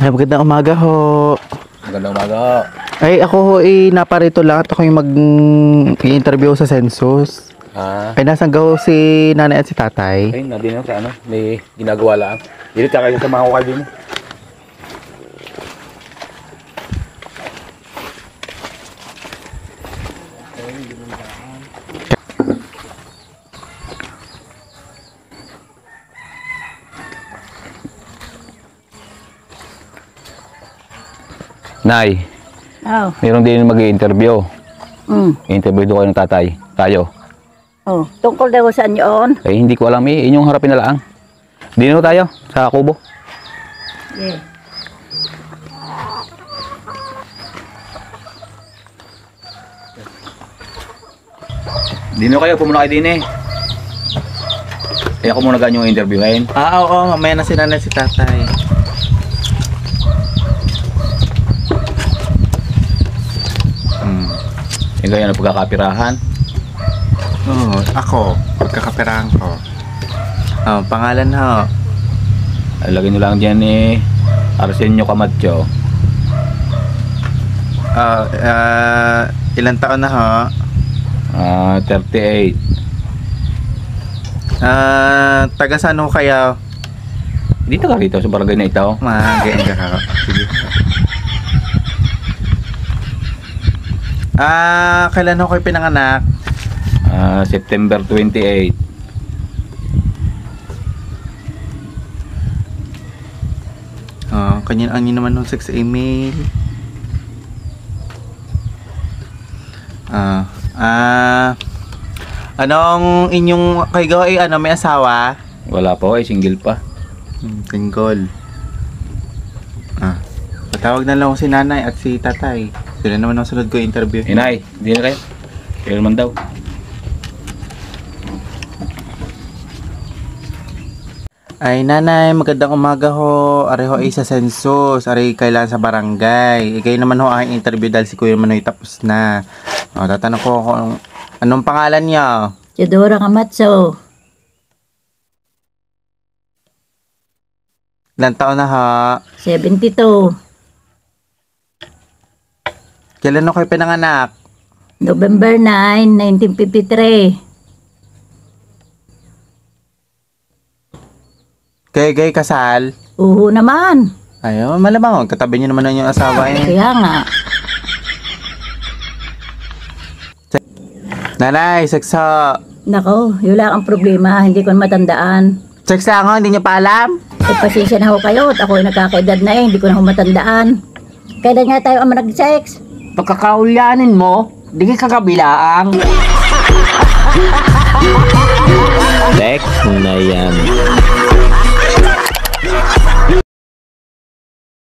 Ay, magandang umaga ho. Magandang umaga. Ay, ako ho, naparito lang at ako yung mag-i-interview sa census. Ah, Ay, nasan ho si nanay at si tatay? ayun na din sa ano, may ginagawa lang. Dito tayo sa mga ukay din. Nay, Oh, mayroon din mag-i-interview. mm. I-interview doon kayo ng tatay. Tayo. Oh, tungkol daw saan yun? Eh, hindi ko alam eh. Inyong harapin na lang. Dino tayo sa kubo. Yeah. Dino kayo, pumuna kayo din eh. Kaya ako muna ganyan yung interview ngayon. Oo, mamaya na si nanay at si tatay. Ikaw yan ang pagkakapirahan. Oo, ako, pagkakaperahan ko. Oh, pangalan ho. Lagyan nyo lang dyan eh. Arsenio Camacho. Ilang taon na ho? 38. Taga saan ho kayo? Dito ka rito sa barangay na ito. Magaling ka ho. Sige. Kailan ho kayo pinanganak? September 28. Kanyan ang naman ng sex email. Anong inyong kayo ay may asawa? Wala pa eh, single pa. Single. Patawag na lang ko si nanay at si tatay. Sila naman ang sunod ko interview. Inay, hindi na kayo. Kaya naman daw. Ay nanay, magandang umaga ho. Ari ho ay sa census. Ari kailan sa barangay. Ikay naman ho ang interview dahil si Kuya Manoy tapos na. Tatanong ko kung anong pangalan niya. Teodora Camacho. Ilang taon na ho? 72. Kailan ho kayo pinanganak? November 9, 1953. Gay kasal? Uho naman. Ayaw, malamang. Katabi niyo naman yung asawa eh. Kaya nga. Nanay, sex ho. Nako, yun lang ang problema. Hindi ko matandaan. Sex lang ho, hindi niyo pa alam? Eh, pasensya na ho kayo. At ako ay nagkakaedad na eh. Hindi ko na ho matandaan. Kailan nga tayo ang nag-sex? Pagkakaulyanin mo, di ka kakabilaang. Lex na yan.